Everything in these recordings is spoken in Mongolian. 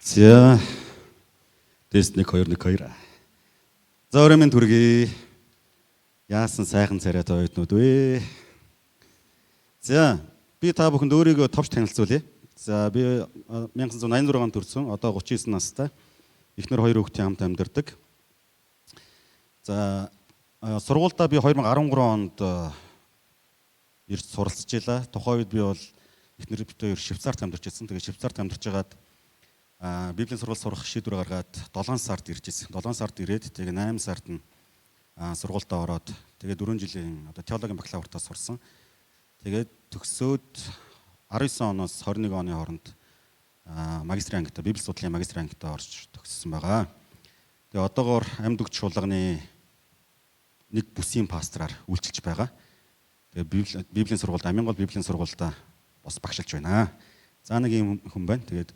За тест 1 2 1 2. За өрөөмийн түргий. Яасан сайхан царайт оюутнууд вэ? За би та бүхэнд өөрийгөө товч танилцуулъя. За би 1986 онд төрсөн. Одоо 39 настай. Эхнэр хоёр хүүхдийн хамт амьдардаг. За сургуульдаа би 2013 онд ирж суралцж илаа. Тухайн үед би бол эхнэр битээр Швейцарт амьдарч ирсэн. Тэгээ Швейцарт амьдарч байгаад Библийн сургууль сурах шийдвэр гаргаад 7 сард ирж ирсэн. 7 сард ирээд тэгээ 8 сард нь сургуультаа ороод тэгээ 4 жилийн одоо теологийн бакалавртаа сурсан. Тэгээд төгсөөд 19 оноос 21 оны хооронд магистрийн ангитаа Библи судлалын магистрийн ангитаа орж төгссөн байгаа. Тэгээ одоогоор Амьд өгч чуулганы нэг бүсийн пастораар үйлчилж байгаа. Тэгээ Библийн сургуульд Амингол Библийн сургуульдаа бас багшилж байна. За нэг юм хүн байна. Тэгээд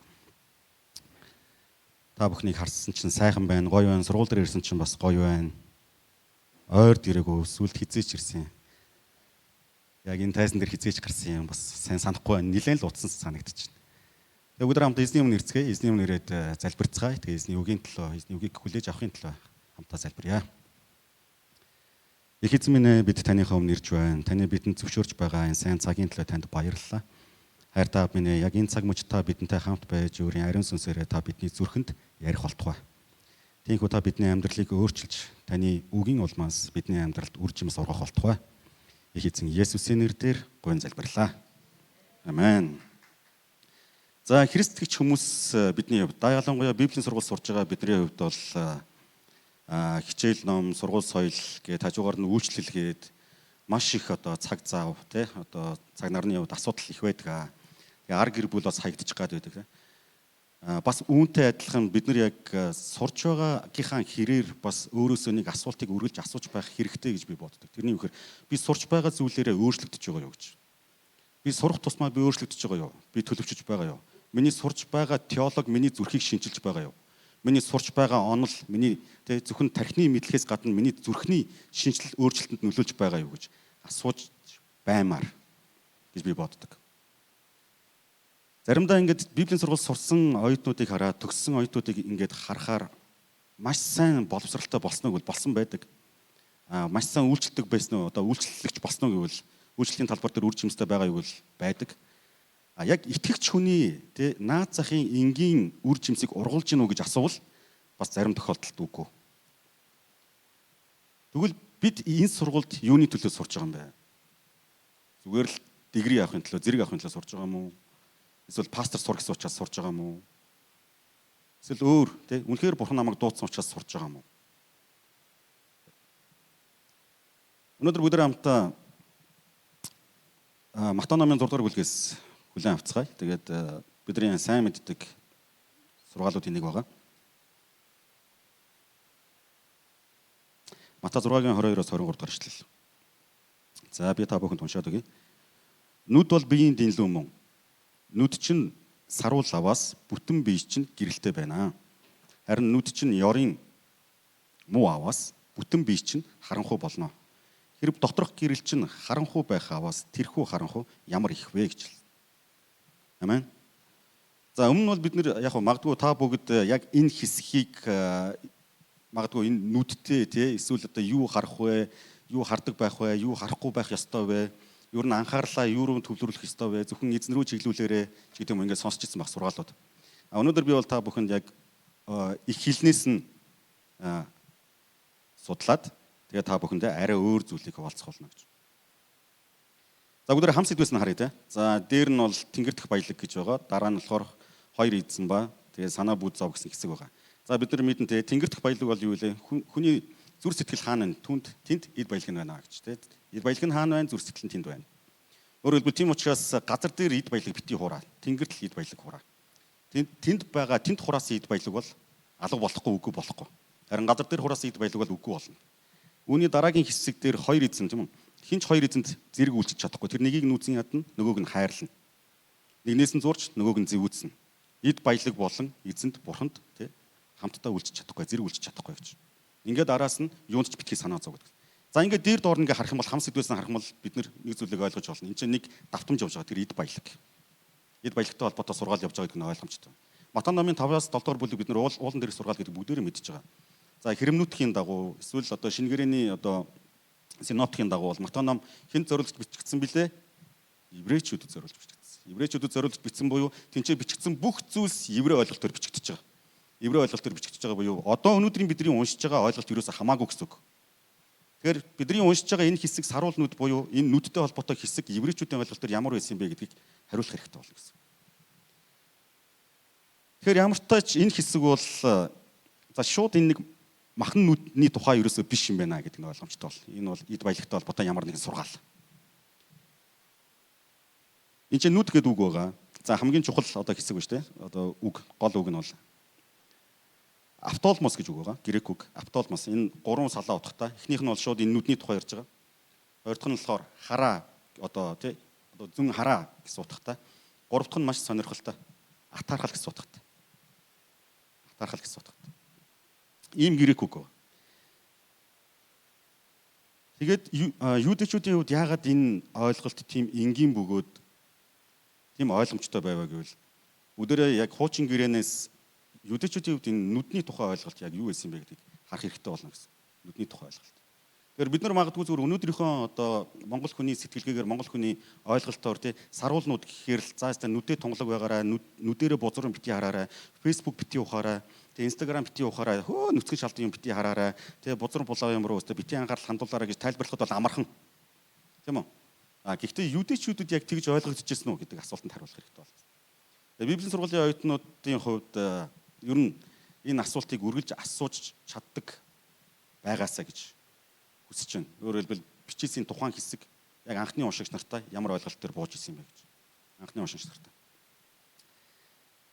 та бүхнийг харсан чинь сайхан байна, гоё байна. Сургууль дээр ирсэн чинь бас гоё байна. Ойр дээрээгүй сүлд хизээч ирсэн. Яг энэ тайзан дээр хизээч гарсан юм бас сайн санахгүй байна. Нилээн л утсан санагдчихэв. Тэгээ өдөр хамтаа эзний өмнө ирцгээе. Эзний өмнө ирээд залбирцгаая. Тэгээ эзний үгийн төлөө, эзний үгийг хүлээж авахын төлөө хамтаа залбирая. Их эзэн минь бид таныхаа өмнө ирж байна. Таны бидэнд зөвшөөрж байгаа энэ сайн цагийн төлөө танд баярлалаа. Хайр та минь яг энэ цаг мөч та бидэнтэй хамт байж өөрийн ариун сүнсээрээ та бидний зүрхэнд ярих болтугай. Тиймээс та бидний амьдралыг өөрчилж таны үгийн улмаас бидний амьдралд үр жимс ургах болтугай. Их эзэн Есүсийн нэрээр гуйн залбирлаа. Амен. За Христ гэх хүмүүс бидний хувьд ялангуяа Библийн сургууль сурж байгаа бидний хувьд бол хичээл ном, сургууль соёл гээд хажуугаар нь үйлчлэлгээд маш их одоо цаг зав тий одоо цаг нарны хувьд асуудал их байдаг. Тэгээ ар гэр бүл бас хаягдчих гад байдаг. Бас үүнтэй адилхан бид нар яг сурж байгаагийнхаа хэрээр бас өөрөөсөө нэг асуултыг үргэлж асууж байх хэрэгтэй гэж би боддог. Тэрний үхээр би сурж байгаа зүйлээрээ өөрчлөгдөж байгаа юу гэж. Би сурах тусмаа би өөрчлөгдөж байгаа юу? Би төлөвчөж байгаа юу? Миний сурж байгаа теолог миний зүрхийг шинчилж байгаа юу? Миний сурч байгаа онол миний зөвхөн тархины мэдлэгээс гадна миний зүрхний шинжилэл өөрчлөлтөнд нөлөөлж байгаа юу гэж асууж баймаар гэж би боддог. Заримдаа ингээд Библийн сургууль сурсан оюутнуудыг хараад төгссөн оюутнуудыг ингээд харахаар маш сайн боловсралтай болсноо гэвэл болсон байдаг. Маш сайн үйлчлдэг байсан уу? Одоо үйлчлэгч болсноо гэвэл үйлчлэлийн талбар дээр үр жимстэй байгаа юу гэвэл байдаг. Яг итгэгч хүний наад захын энгийн үр жимсийг ургуулж гинүү гэж асуувал бас зарим тохиолдолд үгүй. Тэгвэл бид энэ сургуульд юуны төлөө сурж байгаа юм бэ? Зүгээр л дигри авахын төлөө, зэрэг авахын төлөө сурж байгаа юм уу? Эсвэл пастор сур гэсэн учраас сурж байгаа юм уу? Эсвэл өөр үнэхээр бурхан намайг дуудсан учраас сурж байгаа юм уу? Өнөөдөр бүгд хамтаа Матай номын 6 дугаар бүлгээс хүлээн авцгаая. Тэгээд бидний сайн мэддэг сургаалуудын нэг байгаа. Матай 6-гийн 22-оос 23 дугаар эшлэл. За би та бүхэнд уншаад өгье. Нүд бол биеийн дэнлүү мөн. Нүд чинь саруул аваас бүтэн бие чинь гэрэлтэй байна. Харин нүд чинь ёрын муу аваас бүтэн бие чинь харанхуй болно. Хэрв доторх гэрэл чинь харанхуй байх аваас тэрхүү харанхуй ямар их вэ гэж. Амен. За өмнө нь бол бид нэр яг магадгүй та бүгд яг энэ хэсгийг магадгүй энэ нүдтэй эсвэл одоо юу харах вэ, юу хардаг байх вэ, юу харахгүй байх ёстой вэ? Ер нь анхаарлаа юу руу төвлөрүүлэх ёстой вэ? Зөвхөн эзэн рүү чиглүүлээрэ ч гэдэг юм ингээд сонсч ирсэн баг сургаалууд. Өнөөдөр би бол та бүхэнд яг их хэлнээс нь судлаад тэгээ та бүхэндээ арай өөр зүйлийг хуваалцах болно гэж. За бүгд хам сэдвээс нь харъя те. За дээр нь бол тэнгэр дэх баялаг гэж байгаа. Дараа нь болохоор хоёр эзэн ба тэгээ санаа бүүд зов гэсэн хэсэг байгаа. За бид нар мэдэн те тэнгэр дэх баялаг бол юу вэ? Хүний зүр сэтгэл хаана нь түнд тэнд эд баялаг нь байна гэж те. Эд баялаг нь хаана байна? Зүр сэтгэл нь тэнд байна. Өөрөөр хэлбэл тийм учраас газар дээр эд баялаг бити хураа. Тэнгэрт л эд баялаг хураа. Тэнд байгаа тэнд хураас эд баялаг бол алга болохгүй үгүй болохгүй. Харин газар дээр хураас эд баялаг бол үгүй болно. Үүний дараагийн хэсэг дээр хоёр эзэн тийм үү? Хинч хоёр эзэнт зэрэг үйлчилж чадахгүй. Тэр нэгийг нүүцэн ядна, нөгөөг нь хайрлна. Нэгнээс нь зурж, нөгөөг нь зэвүүцнэ. Эд баялаг болон эзэнт бурханд хамтдаа үйлчилж чадахгүй, зэрэг үйлчилж чадахгүй гэж. Ингээд араас нь юунд ч битгий санаа зовгодог. За ингээд дээр доор ингээ харах юм бол хам сэдвээс нь харах юм бол бид нэг зүйлийг ойлгож болно. Энд чинь нэг давтамж явж байгаа. Тэр эд баялаг. Эд баялагтай холбоотой сургаал явж байгаа гэдэг нь ойлгомжтой. Матай номын 5-аас 7 дугаар бүлэг бид нар уулан дээрх сургаал гэдэг бүгдээрээ мэдж байгаа. За Хремнутхийн дагуу эсвэл одоо шинэ гэрээний одоо синоптикийн дагуу бол Матай ном хэн зориулж бичигдсэн бilé? Еврейчүүдэд зориулж бичигдсэн. Еврейчүүдэд зориулж бичсэн буюу тэнцээ бичигдсэн бүх зүйлс еврей ойлголтоор бичигдэж байгаа. Еврей ойлголтоор бичигдэж байгаа буюу одоо өнөөдрийн бидний уншиж байгаа ойлголт юусаа хамаагүй гэсэн үг. Тэгэхээр бидний уншиж байгаа энэ хэсэг саруул нүд буюу энэ нүдтэй холбоотой хэсэг еврейчүүдийн ойлголтоор ямар байсан юм бэ гэдгийг хариулах хэрэгтэй болно гэсэн. Тэгэхээр ямар ч тач энэ хэсэг бол за шууд энэ нэг махан нүдний тухай ерөөсөө биш юм байна гэдэг нь ойлгомжтой бол. Энэ бол эд баялагтай холбоотой ямар нэгэн сургаал. Энд чинь нүд гэдэг үг байгаа. За хамгийн чухал одоо хэсэг ба штэ. Одоо үг, гол үг нь бол автолмос гэж үг байгаа. Грек үг. Автолмос. Энэ гурван салаа утгатай. Эхнийх нь бол шууд энэ нүдний тухай ярьж байгаа. Хоёр дахь нь болохоор хараа одоо тий одоо зүн хараа гэсэн утгатай. Гурав дахь нь маш сонирхолтой. Атаархал гэсэн утгатай. Атаархал гэсэн утгатай. Ийм грек үг байгаа. Тэгээд юудэчүүдийн хувьд яагаад энэ ойлголт тийм энгийн бөгөөд тийм ойлгомжтой байваа гэвэл бүгдээрээ яг хуучин гэрээнээс юудэчүүдийн хувьд энэ нүдний тухай ойлголт яг юу байсан бэ гэдгийг харах хэрэгтэй болно гэсэн. Нүдний тухай ойлголт. Тэгэхээр бид нар магадгүй зүгээр өнөөдрийнхөө одоо монгол хүний сэтгэлгээгээр монгол хүний ойлголтоор тий саруул нүд гэхээр л заастаа нүдээ тунгалаг байгаараа нүдэрээ бузран бити хараарай, фейсбુક бити ухаарай, тий инстаграм бити ухаарай, хөө нүцгэн шалтын юм бити хараарай, тий бузран булаа юм руу өстө бити анхаарал хандуулаарай гэж тайлбарлахад бол амархан. Тийм үү? Гэхдээ юудэчүүдэд яг тэгж ойлгогдчихсэн үү гэдэг асуултанд хариулах хэрэгтэй байна. Библийн сургуулийн оюутнуудын хувьд ер нь энэ асуултыг үргэлж асууж чаддаг байгаасаа гэж хүсэж байна. Өөрөөр хэлбэл бичээсийн тухайн хэсэг яг анхны уншигч нартай ямар ойлголтоор бууж исэн юм бэ гэж. Анхны уншигч нартай.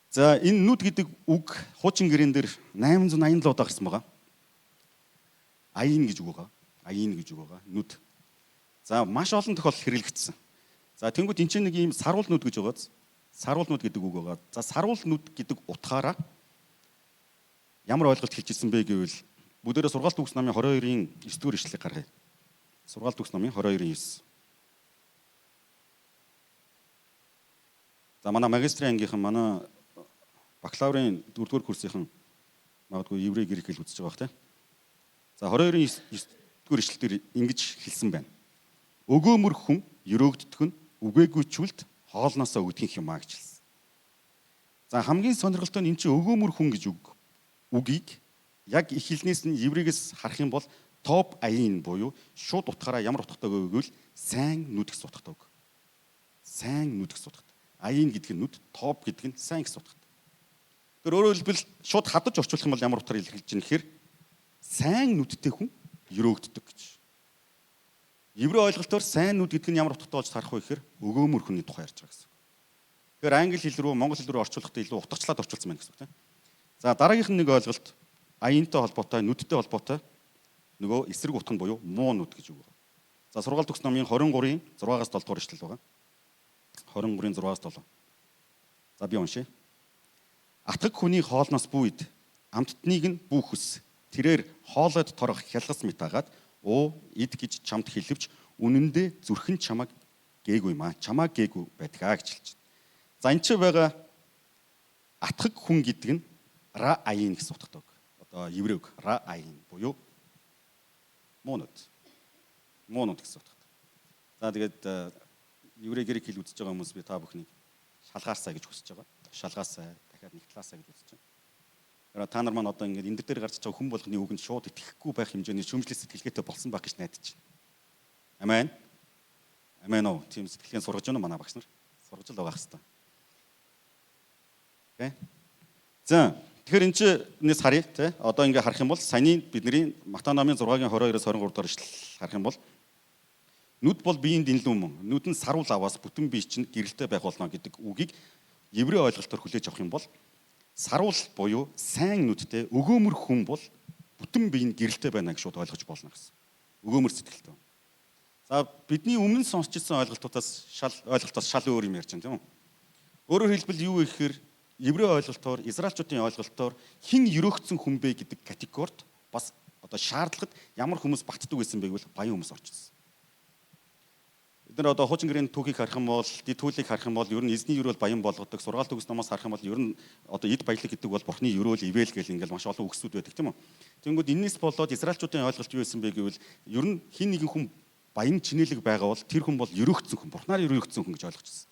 За энэ нүд гэдэг үг хуучин гэрэн дээр 887 удаа гарсан байгаа. Аяин гэж үг байгаа. Аяин гэж үг байгаа. Нүд. За маш олон тохиолдолд хэрэглэгдсэн. За тэнгуут энэ чинь нэг ийм саруул нүд гэж байгааз. Саруул нүд гэдэг үг байгаа. За саруул нүд гэдэг утгаараа ямар ойлголт хэлж ирсэн бэ гэвэл бүгдээрээ сургаалт төгс намын 22-ын 9-р ишлэгийг гаргая. Сургаалт төгс намын 22-ын 9. За манай магистрийн ангийнхан манай бакалаврын 4-р курсынхан магадгүй еврей грек хэл үзэж байгаа бах тий. За 22-ын 9-р ишлэлээр ингэж хэлсэн байна. Өгөөмөр хүн өрөөгддөх нь үгээгүй чүлд хоолноосоо өгдөх юм аа гэж хэлсэн. За хамгийн сонирхолтой нь эн чинь өгөөмөр хүн гэж үгийг яг их хэлнээс нь еврейгээс харах юм бол топ аяин буюу шууд утгаараа ямар утгатай гэвэл сайн нүд гэсэн утгатай үг. Сайн нүд гэсэн утгатай. Аяин гэдэг нь нүд, топ гэдэг нь сайн гэсэн утгатай. Тэр өөрөөр хэлбэл шууд хадаж орчуулах юм бол ямар утгаар илэрхийлж байна гэхээр сайн нүдтэй хүн өрөөгддөг гэж. Еврей ойлголтоор сайн нүд гэдэг нь ямар утгатай болж харах вэ гэхээр өгөөмөр хүний тухай ярьж байгаа гэсэн. Тэгэхээр англи хэл рүү монгол хэл рүү орчуулахдаа илүү утгачлаад орчуулсан байна гэсэн үг тийм. За дараагийнх нь нэг ойлголт аяинтай холбоотой, нүдтэй холбоотой нөгөө эсрэг утга нь буюу муу нүд гэж үг байна. За сургаалт төгс номын 23-ын 6-аас 7 дугаар ишлэл байгаа. 23-ын 6-аас 7. За би уншия. Атгаг хүний хоолноос бүйд амттныг нь бүүхс тэрээр хоолойд торох хялгас мэтагаад оо ид гэж чамд хэлвч үнэндээ зүрхэн чамаг гээгүй маа. Чамаа гээгүй байдгаа гэж хэлж байна. За энэ ч байгаа атгаг хүн гэдэг нь ра аяин гэсэн утгатай үг. Одоо еврей үг ра аяин буюу муу нүд. Муу нүд гэсэн утгатай. За тэгээд еврей грек хэл үзэж байгаа хүмүүс би та бүхнийг шалгаасаа гэж хүсэж байгаа. Шалгаасаа дахиад нэгтлаасаа гэж үзэж байна. Та нар маань одоо ингээд энэ дээр гарч байгаа хүн болгоны үгэнд шууд итгэхгүй байх хэмжээний шүүмжлэх сэтгэлгээтэй болсон байх гэж найдаж байна. Амен. Амен оо. Тийм сэтгэлгээ сургаж байна манай багш нар. Сургаж л байгаа хэвээр. Окей. За тэгэхээр энэ чинээс харъя тий. Одоо ингээд харах юм бол саяны бидний Матай номын 6-гийн 22-оос 23 дугаар ишлэл харах юм бол нүд бол биеийн дэнлэн мөн. Нүд нь саруул аваас бүтэн бие чинь гэрэлтэй байх болно гэдэг үгийг еврей ойлголтоор хүлээж авах юм бол саруул буюу сайн нүдтэй өгөөмөр хүн бол бүтэн бие нь гэрэлтэй байна гэж шууд ойлгож болно гэсэн. Өгөөмөр сэтгэлтэй. За бидний өмнө сонсч ирсэн ойлголтуудаас шал өөр юм ярьж байна тийм үү? Өөрөөр хэлбэл юу вэ гэхээр еврей ойлголтоор, израильчуудын ойлголтоор хэн өрөөгдсөн хүн бэ гэдэг категорид бас одоо шаардлагад ямар хүмүүс багтдаг байсан бэ гэвэл баян хүмүүс орж ирсэн. Бид нар одоо хуучин гэрээний түүхийг харах юм бол, дэд түүлийг харах юм бол ер нь эзний ерөөл баян болгодог. Сургаалт төгс номоос харах юм бол ер нь одоо эд баялаг гэдэг бол бурхны ерөөл ивэл гэл ингээл маш олон үгсүүд байдаг тийм үү. Тэнгүүд энэс болоод израилчуудын ойлголт юу байсан бэ гэвэл ер нь хин нэгэн хүн баян чинэлэг байгаа бол тэр хүн бол ерөөгцсөн хүн, бурхнаар ерөөгцсөн хүн гэж ойлгочихсон.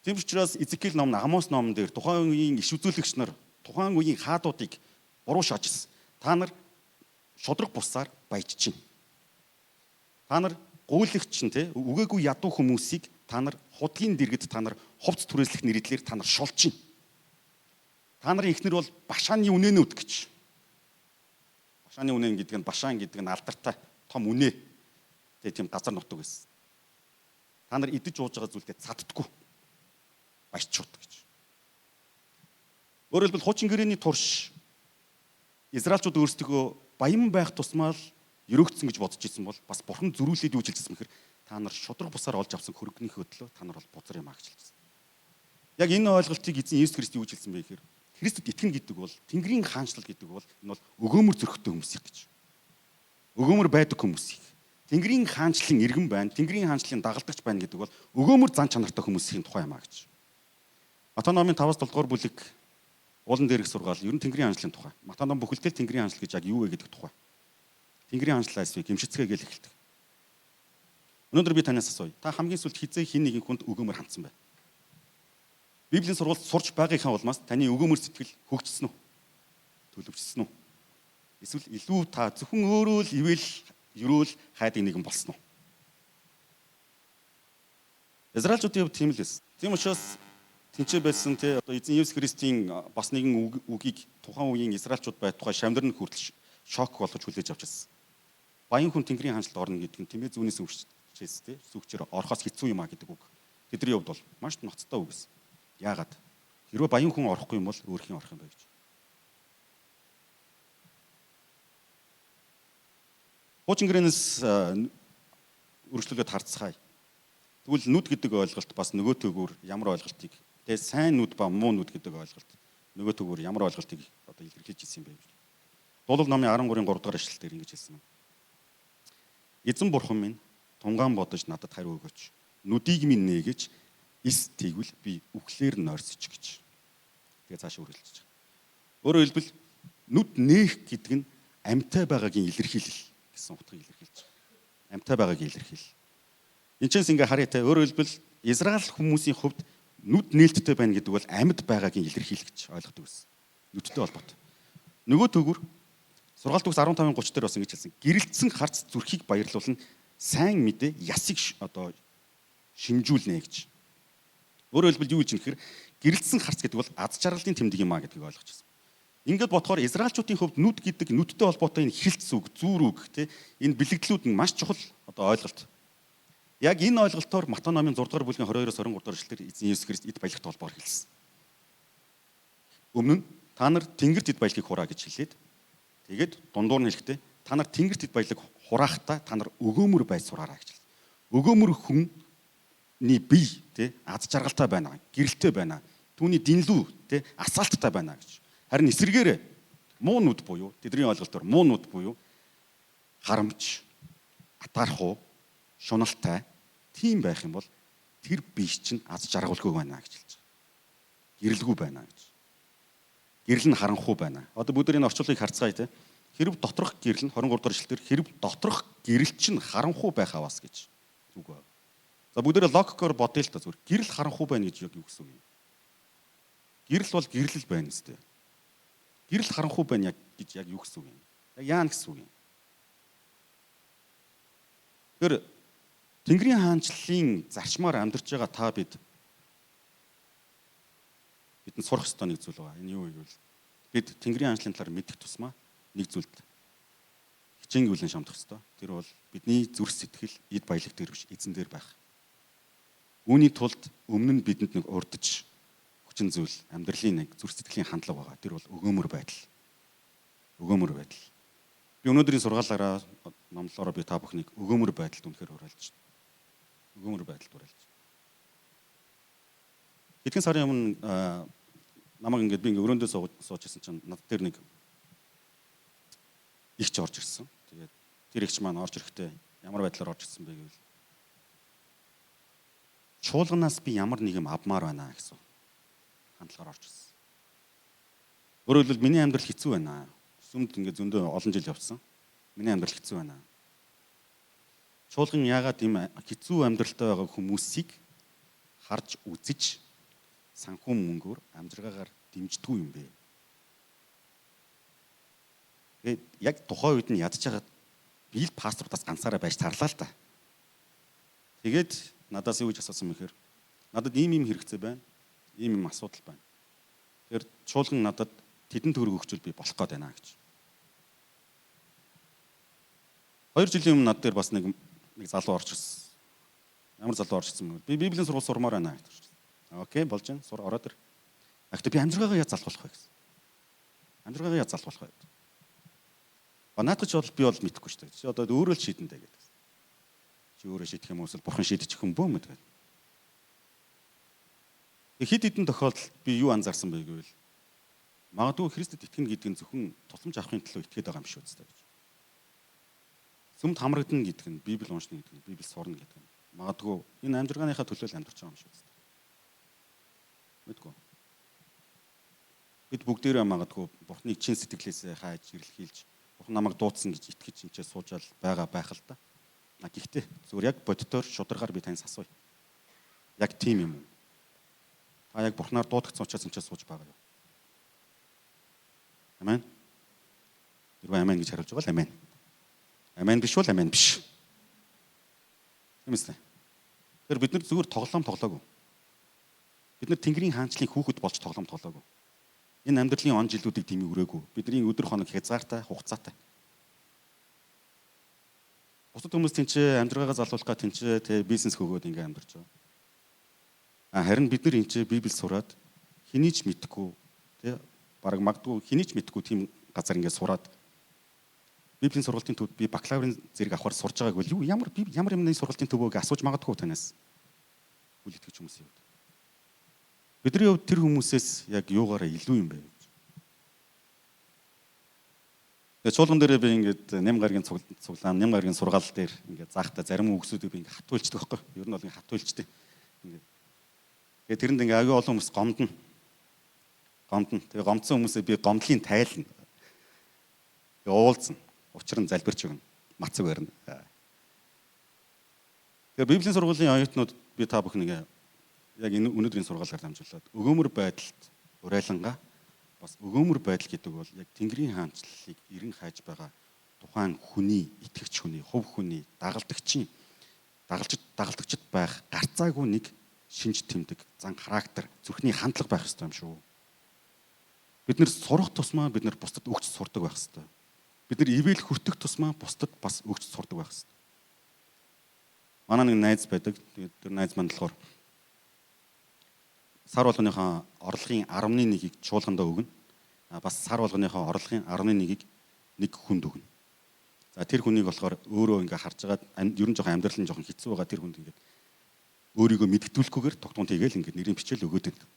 Тийм учраас Изекиэл ном, Амос номон дээр тухайн үеийн иш үзүүлэгч нар тухайн үеийн хаадуудыг буруу шаажсан. Та нар шодрог бусаар баяж чинь. Та нар гуйлагч нь үгээгүй ядуу хүмүүсийг та нар худгийн дэргэд та нар хувцс түрээслэх нэрээр та нар шолж чинь. Та нарын эхнэр бол Башааны үнэнэ үд гэж. Башааны үнэн гэдэг нь Башаан гэдэг нь алдартай том үнэ. Тийм газар нутаг байсан. Та нар идэж ууж байгаа зүйлдээ цаддаггүй. Баячууд гэж. Өөрөөр хэлбэл хуучин гэрээний турш израилчууд өөрсдөө баян байх тусмаа л ерөөгцсөн гэж бодож ирсэн бол бас бурхан зөрүүлээд юу хэлжсэн бэхээр та нар шудраг бусаар олж авсан хөрөгнийхөө төлөө та нар бол бузар юм а гэж хэлжсэн. Яг энэ ойлголтыг эзэн Есүс Христ юу хэлсэн бэ гэхээр Христэд итгэн гэдэг бол Тэнгэрийн хаанчлал гэдэг бол энэ бол өгөөмөр зөрхтэй хүмүүсийг гэж. Өгөөмөр байдаг хүмүүсийг. Тэнгэрийн хаанчлалын иргэн байна, Тэнгэрийн хаанчлалын дагалдагч байна гэдэг бол өгөөмөр зан чанартай хүмүүсийн тухай юм а гэж. Матай номын 5-аас 7 дугаар бүлэг уулан дээр их сургаал ер нь Тэнгэрийн хаанчлалын тухай. Матай ном бүхэлдээ Тэнгэрийн хаанчлал гэж яг юу вэ гэдэг тухай. Тэнгэрийн хаанчлал эсвэ гимшицгээ гэж эхэлдэг. Өнөөдөр би танаас асууя. Та хамгийн сүлд хизээ хин нэгэн хүнд өгөөмөр хандсан бай. Библийн сургаалт сурч байгийнхаа улмаас таны өгөөмөр сэтгэл хөгжсөн үү? Төлөвчсөн үү? Эсвэл илүү та зөвхөн өөрөө л ивэл ерөөл хайдаг нэгэн болсон уу? Израилчуудын хувьд тийм л байсан. Тийм учраас тэнцээ байсан одоо эзэн Есүс Христийн бас нэгэн үгийг тухайн үеийн израилчууд бай тухай шамдар нь хүртэл шок болгож хүлээж авч байсан. Баян хүн Тэнгэрийн хаанчлалд орно гэдэг нь тэмээ зүүнээс өвччээс сүгчээр орохоос хэцүү юм а гэдэг үг. Тэдний хувьд бол маш ноцтой үг гэсэн. Яагаад? Хэрвээ баян хүн орохгүй юм бол өөр хин орох юм бэ гэж. Хуучин гэрээнээс үргэлжлүүлээд харцгаая. Тэгвэл нүд гэдэг ойлголт бас нөгөө төгөөр ямар ойлголтыг тэгээ сайн нүд ба муу нүд гэдэг ойлголт нөгөө төгөөр ямар ойлголтыг одоо илэрхийлж ирсэн юм бэ гэж. Дуулал номын 13-ын 3 дугаар эшлэл дээр ингэж хэлсэн юм. Эзэн бурхан минь тунгаан бодож надад хариу өгөөч. Нүдийг минь нээгэж эс тэгвэл би үхлээр нойрсож гэж. Тэгээ цааш үргэлжлэж байгаа. Өөрөөр хэлбэл нүд нээх гэдэг нь амьтай байгаагийн илэрхийлэл гэсэн утгыг илэрхийлж байгаа. Амьтай байгаагийн илэрхийлэл. Энд чинь ингээ харъя те. Өөрөөр хэлбэл Израиль хүмүүсийн хувьд нүд нээлттэй байна гэдэг бол амьд байгаагийн илэрхийлэл гэж ойлгодог байсан. Нүдтэй холбоотой. Нөгөө төгөр сургаалт төгс 15-ын 30 дээр бас ингэж хэлсэн. Гэрэлтсэн харц зүрхийг баярлуулна, сайн мэдээ ясыг одоо шимжүүлнэ гэж. Өөрөөр хэлбэл юу гэж нэхэр гэрэлтсэн харц гэдэг бол аз жаргалын тэмдэг юм а гэдгийг ойлгож байна. Ингээд бодохоор израилчуудын хувьд нүд гэдэг нүдтэй холбоотой энэ хилц үг, зүүр үг те энэ бэлэгдлүүд нь маш чухал одоо ойлголт. Яг энэ ойлголтоор Матай номын 6 дугаар бүлгийн 22-оос 23 дугаар эшлэлээр эзэн Есүс Христ эд баялагт холбоор хэлсэн. Өмнө нь та нар тэнгэрт эд баялагийг хураа гэж хэлээд тэгээд дундуур нь хэлэхдээ та нар тэнгэрт эд баялаг хураахтаа та нар өгөөмөр байж сураарай гэж хэлсэн. Өгөөмөр хүний бие те аз жаргалтай байна, гэрэлтэй байна. Түүний динлүү те асаалттай байна гэж. Харин эсэргээрээ муу нүд буюу тэдний ойлголтоор муу нүд буюу харамч, атаархуу, шуналтай тийм байх юм бол тэр бие чинь аз жаргалгүй байна гэж хэлж байгаа. Гэрэлгүй байна гэж. Гэрэл нь харанхуй байна. Одоо бүгд энэ орчуулгыг харцгаая те. Хэрв доторх гэрэл нь 23 дугаар эшлэлээр хэрв доторх гэрэл чинь харанхуй байх аваас гэж зүг байна. За бүгдээрээ логикоор бодъё л та зүгээр. Гэрэл харанхуй байна гэж яг юу гэсэн үг юм? Гэрэл бол гэрэл байна үстэй. Гэрэл харанхуй байна гэж яг юу гэсэн үг юм? Яа гэсэн үг юм? Тэр Тэнгэрийн хаанчлалын зарчмаар амьдарч байгаа та бидэнд сурах ёстой нэг зүйл байгаа. Энэ юу вэ гэвэл бид Тэнгэрийн хаанчлалын талаар мэдэх тусмаа нэг зүйлд хичээнгүйлэн шамдах ёстой. Тэр бол бидний зүрх сэтгэл, эд баялаг дээр биш, эзэн дээр байх. Үүний тулд өмнө нь бидэнд нэг урдж хүчин зүйл, амьдралын нэг зүрх сэтгэлийн хандлага байгаа. Тэр бол өгөөмөр байдал. Өгөөмөр байдал. Би өнөөдрийн сургаалаараа номлолоороо би та бүхнийг өгөөмөр байдалд үнэхээр уриалж байна. Өгөөмөр байдалд уриалж. Хэдхэн сарын өмнө намайг ингээд би өрөөндөө сууж ирсэн чинь над дээр нэг игч орж ирсэн. Тэгээд тэр игч маань орж ирэхдээ ямар байдлаар орж ирсэн бэ гэвэл чуулганаас би ямар нэг юм авмаар байна гэсэн хандлагаар орж ирсэн. Өөрөөр хэлбэл миний амьдрал хэцүү байна. Сүмд ингээд зөндөө олон жил явсан. Миний амьдрал хэцүү байна. Чуулган яагаад ийм хэцүү амьдралтай байгаа хүмүүсийг харж үзэж санхүү мөнгөөр амжиргаагаар дэмждэггүй юм бэ? Тэгээд яг тухайн үед нь ядж байгаа би л пасторудаас ганцаараа байж тарлаа л та. Тэгээд надаас юу гэж асуусан мэхээр надад ийм хэрэгцээ байна. Ийм асуудал байна. Тэгэхээр чуулган надад тэдэн төгрөг өгчүүл би болох гээд байна гэж. 2 жилийн өмнө над дээр бас нэг залуу орж ирсэн. Ямар залуу орж ирсэн бэ? Би Библийн сургууль сурмаар байна гэж. Окей, болж байна. Сур ороод ир. Гэхдээ би амжиргаагаа яаж залхуулах вэ гэсэн. Амжиргаагаа яаж залхуулах вэ? Наадах ч бол би бол мэдэхгүй шүү дээ. Чи одоо өөрөө л шийдэн дээ гэдэг. Чи өөрөө шийдэх юм уу эсвэл бурхан шийдчих юм бөө мэд гэдэг. Хэд хэдэн тохиолдолд би юу анзаарсан бэ гэвэл магадгүй Христэд итгэнэ гэдэг нь зөвхөн тусламж авахын төлөө итгээд байгаа юм шүү дээ гэж. Сүмд хамрагдана гэдэг нь Библи уншна гэдэг нь Библи сурна гэдэг нь магадгүй энэ амжиргааныхаа төлөө л амьдарч байгаа юм шүү дээ. Мэдгүй. Бид бүгдээрээ магадгүй Бурхныг чин сэтгэлээсээ хайж ирэлхийлж Бурхан намайг дуудсан гэж итгэж энэ суужаал байгаа байх л да. Гэхдээ зүгээр яг боддоор шударгаар би таньс асууя. Яг тийм юм уу? Та яг Бурханаар дуудагдсан учраас энэ сууж байгаа юу? Амен. Тэрвээ амен гэж хариулж байгаа л амен. Амен биш бол амен биш. Тэмээсэй. Тэр бид нар зүгээр тоглоом тоглоогүй. Бид нар Тэнгэрийн хаанчлалын хүүхэд болж тоглоом тоглоогүй. Энэ амьдралын он жилүүдийг дэмий өрөөгүй. Бидний өдөр хоног хязгаартай, хугацаатай. Бусад хүмүүс тэнцээ амжиргаагаа залуулахгаа тэнцээ тэ бизнес хөгөөд ингээм амьдарч байгаа. Харин бид нар энэ Библийг сураад хэний ч мэдхгүй тэ бараг магадгүй хэний ч мэдхгүй тийм газар ингээд сураад Библийн сургалтын төвд би бакалаврын зэрэг авахар сурж байгааг бол юу ямар юмны сургалтын төвөөг асууж магадгүй танаас үл итгэж хүмүүс юм. Бидний хувьд тэр хүмүүсээс яг юугаараа илүү юм бэ гэж. Тэгээ чуулган дээрээ би ингээд нэм гаргийн цуглаан, нэм гаргийн сургаал дээр ингээд заахта зарим үгсүүдийг би ингээд хатуулчдаг байхгүй. Ер нь бол ингээд хатуулчдаг. Ингээд. Тэгээ тэрэнд ингээд аюу олон хүмүүс гомдно. Тэгээ гомдсон хүмүүсээ би гомдлын тайлна. Тэгээ уулзна. Учир нь залбирч өгнө. Мацаг барина. Тэгээ Библийн сургуулийн оюутнууд би та бүхнийг яг энэ өнөөдрийн сургаалаар дамжуулаад өгөөмөр байдалд урайлангаа бас өгөөмөр байдал гэдэг бол яг Тэнгэрийн хаанчлалыг эрен хайж байгаа тухайн хүний, итгэгч хүний, хувь хүний, дагалдагчийн дагалдагчд байх гарцаагүй нэг шинж тэмдэг, зан характер, зүрхний хандлага байх ёстой юм шүү. Бид нэр сурах тусмаа бид нар бусдад өгч сурдаг байх ёстой. Бид нар ивэл хүртэх тусмаа бусдад бас өгч сурдаг байх ёстой. Манай нэг найз байдаг. Тэгээд тэр найз маань болохоор сар болгоныхоо орлогын 11%-ийг чуулгандаа өгнө. Бас сар болгоныхоо орлогын 11%-ийг нэг хүнд өгнө. За тэр хүнийг болохоор өөрөө ингээ харж байгаа ер нь жоохон амьдрал нь жоохон хэцүү байгаа тэр хүнд ингээ өөрийгөө мэдгдүүлэхгүйгээр тогтмол хийгээл ингээ нэрийн бичээл өгөөд байна.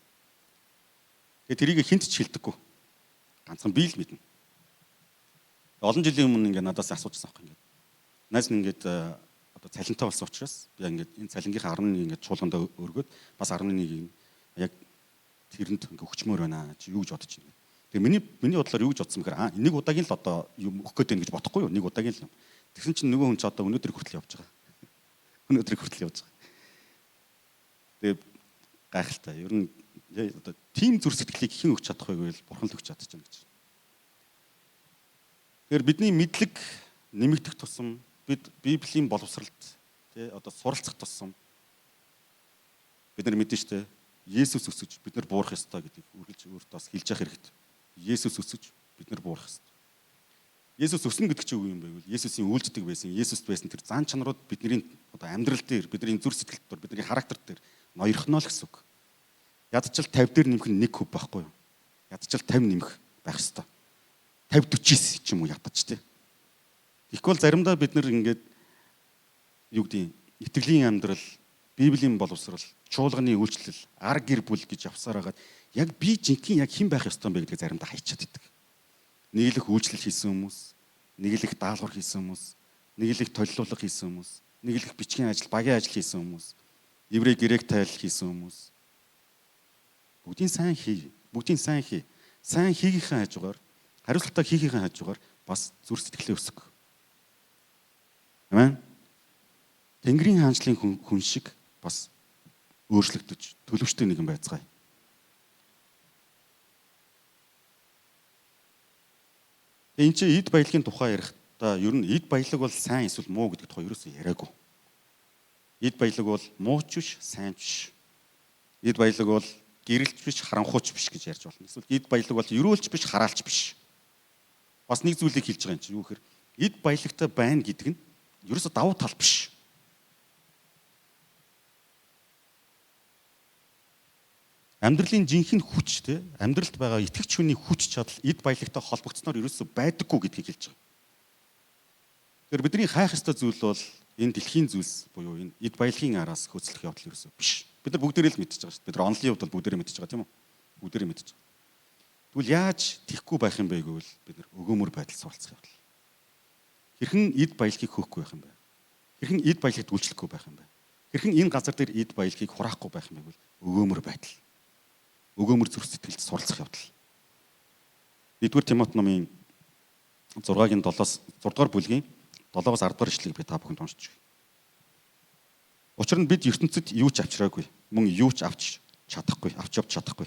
Тэгээ тэрийг хинт ч хэлдэггүй. Ганцхан би л мэднэ. Олон жилийн өмнө ингээ надаас асуужсан байхгүй ингээ. Найз нь ингээ одоо цалинтай болсон учраас би ингээ энэ цалингийнхаа 11% ингээ чуулгандаа өргөөд бас 11%-ийг яг тэрэнд ингээ өгчмөр байна. Чи юу гэж бодож байна? Тэгээ миний бодлоор юу гэж бодсон бэхээр нэг удаагийн л одоо юм өгөх гээд байна гэж бодохгүй юу? Нэг удаагийн л юм. Тэгсэн чинь нөгөө хүн ч одоо өнөөдөр хүртэл явж байгаа. Өнөөдөр хүртэл явж байгаа. Тэгээ гайхалтай. Ер нь одоо тим зүр сэтгэлийг хэн өгч чадах вэ гэвэл бурхан л өгч чадчихна гэж. Тэгэхээр бидний мэдлэг нэмэгдэх тусам бид Библийн боловсралт тий одоо суралцах тусам бид нар мэдэн штэ Есүс өсөж бид нар буурах ёстой гэдгийг үргэлж өөртөө бас хэлж явах хэрэгтэй. Есүс өсөж бид нар буурах ёстой. Есүс өснө гэдэг чинь юу юм бэ гэвэл Есүсийн үйлддэг байсан, Есүст байсан тэр зан чанарууд бидний одоо амьдрал дээр, бидний зүрх сэтгэл дээр, бидний характер дээр ноёрхно л гэсэн үг. Ядчил 50 дээр нэмэх нь 1% байхгүй юу? Ядчил 50 нэмэх байх ёстой. 50 40 ч юм уу ядаж тий. Тэгэхгүй бол заримдаа бид нар ингээд юу гэдэг итгэлийн амьдрал, Библийн боловсрал, чуулганы үйлчлэл, ар гэр бүл гэж явсаар хагаад яг би жинхэнэ яг хэн байх ёстой юм бэ гэдгийг заримдаа хайчаад идэг. Нэг л их үйлчлэл хийсэн хүмүүс, нэг л их даалгавар хийсэн хүмүүс, нэг л их толилуулга хийсэн хүмүүс, нэг л их бичгийн ажил, багийн ажил хийсэн хүмүүс. еврей грек тайл хийсэн хүмүүс бүгдийн сайн хий. Бүгдийн сайн хий. Сайн хийгийнхээ хажуугаар хариуцлагатай хийхийнхээ хажуугаар бас зүрх сэтгэлээ өсгөх. Амен. Тэнгэрийн хаанчлалын хүн шиг бас өөрчлөгдөж төлөвштэй нэгэн байцгаая. Энд чинь эд баялагын тухай ярихдаа ер нь эд баялаг бол сайн эсвэл муу гэдэг тухай ерөөсөө яриаггүй. Эд баялаг бол мууч биш, сайн биш. Эд баялаг бол гэрэлч биш, харанхууч биш гэж ярьж болно. Эсвэл эд баялаг бол ерөөлч биш, хараалч биш. Бас нэг зүйлийг хэлж байгаа юм чинь юу гэхээр эд баялагтай байна гэдэг нь ерөөсөө давуу тал биш. Амьдралын жинхэнэ хүч те амьдралд байгаа итгэгч хүний хүч чадал эд баялагтай холбогдсноор ерөөсөө байдаггүй гэдгийг хэлж байгаа. Тэгэхээр бидний хайх ёстой зүйл бол энэ дэлхийн зүйлс буюу энэ эд баялагын араас хөөцлөх явдал ерөөсөө биш. Бид нар бүгдээрээ л мэдчихэж байгаа шүү дээ. Бид нар онлын хувьд бол бүгдээрээ мэдчихэж байгаа тийм үү? Бүгдээрээ мэдчихэж байгаа. Тэгвэл яаж тийхгүй байх юм бэ гэвэл бид нар өгөөмөр байдал суралцах явдал. Хэрхэн эд баялагийг хөөхгүй байх юм бэ? Хэрхэн эд баялагт үйлчлэхгүй байх юм бэ? Хэрхэн энэ газар дээр эд баялагийг хураахгүй байх юм бэ гэвэл өгөөмөр байдал. Өгөөмөр зүрх сэтгэлд суралцах явдал. 1-р Тимот номын 6-гийн 7-аас 6-р бүлгийн 7-аас 10-р ишлэгийг би та бүхэнд уншиж өгье. Учир нь бид ертөнцид юу ч авчраагүй, мөн юу ч авч чадахгүй, авч явж чадахгүй.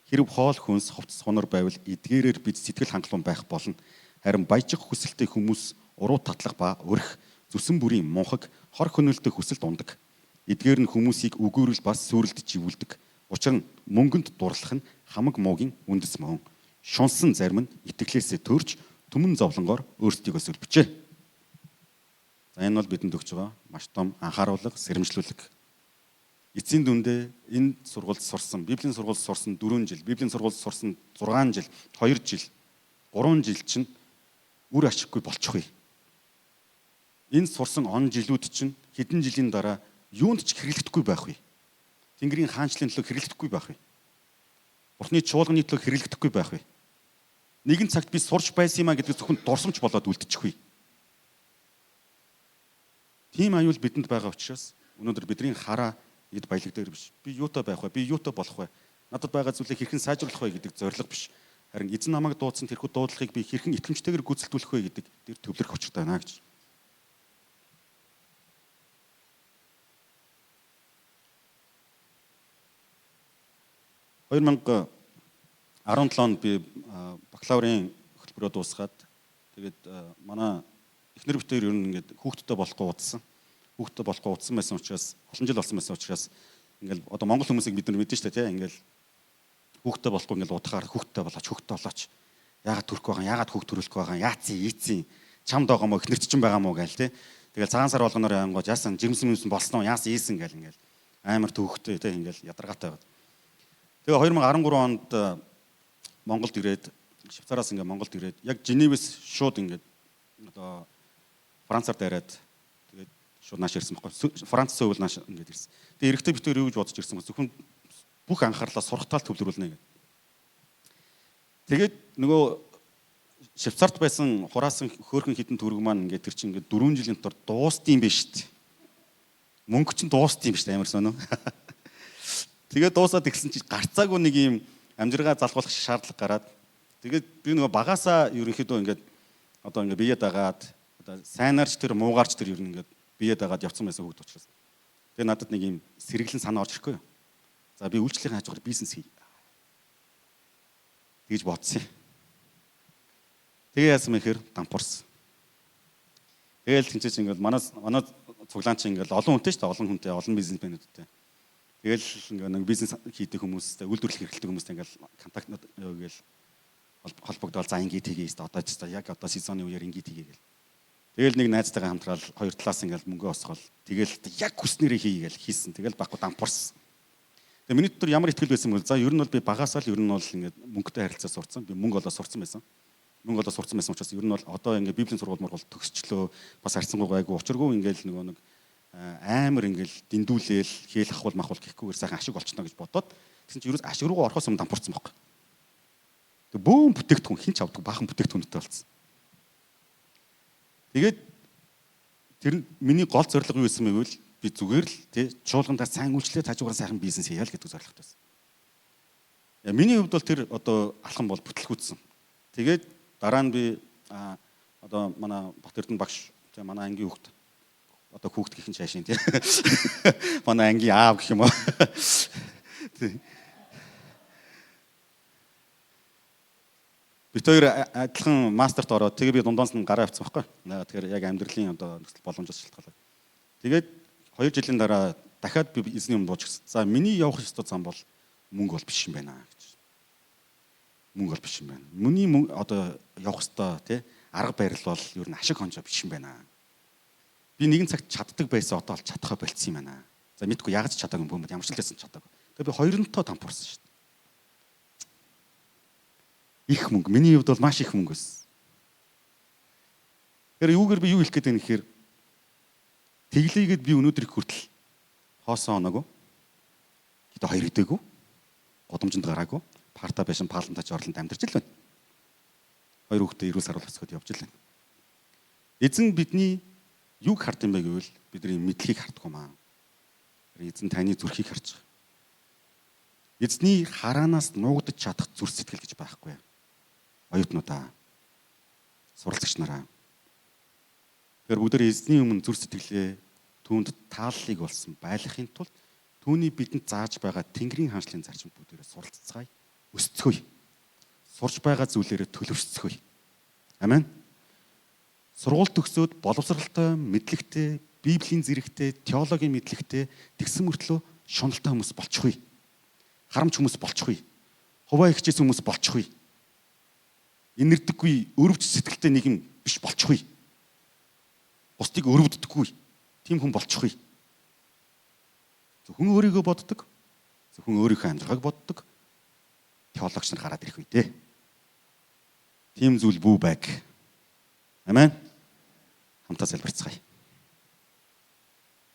Хэрв хоол хүнс хувцас хонор байвал эдгээрээр бид сэтгэл хангалуун байх болно. Харин баяжих хүсэлтэй хүмүүс уруу татлах ба өрх, зүсэн бүрийн мунхаг, хор хөнөөлтөй хүсэлд ундаг. Эдгээр нь хүмүүсийг өгөөрөл бас сүрэлд живүүлдэг. Учир нь мөнгөнд дурлах нь хамаг муугийн үндэс мөн. Шунсан зарим нь итгэлээсээ төрж түмэн зовлонгоор өөрсдийгөө сөлбөчээ. За энэ бол бидэнд өгч байгаа маш том анхааруулга, сэрэмжлүүлэг. Эцсийн дүндээ энэ сургуульд сурсан, Библийн сургуульд сурсан 4 жил, Библийн сургуульд сурсан 6 жил, 2 жил, 3 жил чинь үр ашиггүй болчихгүй. Энэ сурсан он жилүүд чинь хэдэн жилийн дараа юунд ч хэрэглэхдэггүй байх вэ? Тэнгэрийн хаанчлалын төлөө хэрэглэхдэггүй байх вэ? Бурхны чуулганы төлөө хэрэглэхдэггүй байх вэ? Нэгэн цагт би сурч байсан юм а гэдэг зөвхөн дурсамж болоод үлдчихгүй. Тийм аюул бидэнд байгаа учраас өнөөдөр бидний хараа эд баялаг дээр биш. Би юутай байх вэ? Би юутай болох вэ? Надад байгаа зүйлийг хэрхэн сайжруулах вэ гэдэг зорилго биш. Харин эзэн намайг дуудсан тэрхүү дуудлагыг би хэрхэн итгэмжтэйгээр гүйцэлдүүлэх вэ гэдэг тэр төвлөрөх учиртай байна гэж. (2017 онд би бакалаврын хөтөлбөрөө дуусгаад тэгээд манай эхнэр битээр ер нь ингээд хүүхдтэй болохгүй удсан. Хүүхдтэй болохгүй удсан байсан учраас олон жил болсон байсан учраас ингээд одоо монгол хүмүүсийг бид нар мэдэн штэ тий ингээд хүүхдтэй болохгүй ингээд удахаар хүүхдтэй болооч яагаад төрөх байгаа яагаад хүүхд төрүүлэх байгаа яацын ийцэн чамд байгаа мó эхнэрч чинь байгаа мó гээл тий. Тэгэл цагаан сар болгоноор яангууд яасан жирэмсэн болсон уу яасан ийсэн гээл ингээд амар төвхтэй тий ингээд ядаргаатай байна. Тэгээ 2013 онд Монголд ирээд Швейцараас ингээд Монголд ирээд яг Женевээс шууд ингээд одоо Францаар дайраад тэгээд шууд нааш ирсэн байхгүй. Франц сөөвл нааш ингээд ирсэн. Тэгээ эрэхтэй битээр юу гэж бодож ирсэн бэ? Зөвхөн бүх анхаарлаа сургалтаал төвлөрүүлнэ гэдэг. Тэгээд нөгөө Швейцарт байсан хураасан хөөрхөн хитэн төгрөг маань ингээд тэр чинь ингээд 4 жилийн дотор дуустсан биш үү? Мөнгө чинь дуустсан биш үү? Амар сонио. Тэгээд дуусаад ирсэн чинь гарцаагүй нэг юм амжиргаа залгуулах шаардлага гараад тэгээд би нөгөө багасаа ерөнхийдөө ингээд одоо ингээд бие дагаад одоо сайнаарч тэр муугаарч тэр ер нь ингээд бие дагаад явцсан байсан хөвгд учраас. Тэгээд надад нэг юм сэргэлэн санаа орж ирэхгүй юу. За би үйлчлэлийн хажуугаар бизнес хий. Тэгж бодсон. Тэгээ яасан мэхээр дампуурсан. Тэгээл тэнцэж ингээд манай цуглаанч ингээд олон хүнтэй шүү дээ, олон хүнтэй, олон бизнесмэнүүдтэй. Тэгэл ингээд нэг бизнес хийдэг хүмүүстэй, үйлдвэрлэх эрхлэлтэй хүмүүстэй ингээд контакт гээл холбогдоод за ингээд хийгээ шүү дээ. Одоо ч яг одоо сезоны үеэр ингээд хийгээ гэл. Тэгэл нэг найзтайгаа хамтраад хоёр талаас ингээд мөнгө осгол. Тэгэл яг хүснээрээ хийгээл хийсэн. Тэгэл баггүй дампуурсан. Тэгээ миний дотор ямар ихтгэл байсан бэ? За ер нь бол би багасаа л ер нь бол ингээд мөнгөтэй харилцаа сурцсан. Би мөнгө олоо сурцсан байсан. Мөнгө олоо сурцсан байсан учраас ер нь бол одоо ингээд библийн сургууль мургуул төгсчлөө бас харьцангуй гайгүй учиргүй ингээд нөгөө нэг амар ингээд дэндүүлээл хээл ахвал махвал гэхгүйгээр сайхан ашиг олчихно гэж бодоод тэгсэн чинь ерөөс ашиг руугаа орохоос өмнө дампуурсан байхгүй. Тэг бөөн бүтээгдэхүүн хин ч авдаг баахан бүтээгдэхүүнтэй болсон. Тэгээд тэр миний гол зорилго юу байсан бэ гэвэл би зүгээр л тий чуулгандаа сайн үйлчлээд хажуугаар сайхан бизнес хийя л гэдэг зорилготой байсан. Миний хувьд бол тэр одоо алхам бол бүтлгүүцсэн. Тэгээд дараа нь би одоо манай Бат Эрдэнэ багш тий манай ангийн хүүхд одоо хүүхд гэх юм чаашийн тий манай ангийн аав гэх юм уу. Бид хоёр адилхан мастерт ороод тэгээ би дундаас нь гараа авсан байхгүй. Тэгэхээр яг амьдралын одоо нөхцөл боломжос шалтгаалаад. Тэгээд 2 жилийн дараа дахиад би эзний өмнө буучихсан. За миний явах ёстой зам бол мөнгө бол биш юм байна гэж. Мөнгө бол биш юм байна. Миний одоо явах ёстой тий арга барил бол ер нь ашиг хонжоо биш юм байна. Би нэгэн цагт чаддаг байсан одоо л чадхаа болцсон юм байна. За мэдгүй яг ч чадаагүй юм бөмбөд ямар ч л байсан чадаагүй. Тэгээд би хоёрынтоо тампуурсан шүү дээ. Их мөнгө. Миний хувьд бол маш их мөнгө байсан. Тэр юугаар би юу хэлэх гээд байна гэхээр тэглээгээд би өнөөдөр их хүртэл хоосон оноогүй. Гэтэ хоёр идээгүү. Годомжинд гараагүй. Парта байшин палантач орлонд амьдарч л байна. Хоёр хүүхдээ эрүүл саруул өсгөхөд явж л байна. Эзэн бидний юг хард юм бэ гэвэл бидний мэдлэгийг харддаг юм аа. Эзэн таны зүрхийг харж байгаа. Эзний хараанаас нуугдаж чадах зүрх сэтгэл гэж байхгүй. Оюутнуудаа, суралцагч нараа. Тэр бүгдээр эзний өмнө зүрх сэтгэлээ түүнд тааллыг болсон байлгахын тулд түүний бидэнд зааж байгаа Тэнгэрийн хаанчлалын зарчим бүгдээрээ суралцгаая, өсцгөөе. Сурж байгаа зүйлээрээ төлөвшцгөөе. Амен. Сургууль төгсөөд боловсралтай, мэдлэгтэй, Библийн зэрэгтэй, теологийн мэдлэгтэй тэгсэн мөртлөө шуналтай хүмүүс болчихгүй. Харамч хүмүүс болчихгүй. Хуваа ихчээс хүмүүс болчихгүй. Инэрдэггүй, өрөвч сэтгэлтэй нэгэн биш болчихгүй. Бусдыг өрөвддөггүй. Тийм хүн болчихгүй. Зөвхөн өөрийгөө боддог. Зөвхөн өөрийнхөө амьдралыг боддог. Теологч нар гараад ирэх үе дээ. Тийм зүйл бүү байг. Амен. Хамтаа залбирцгаая.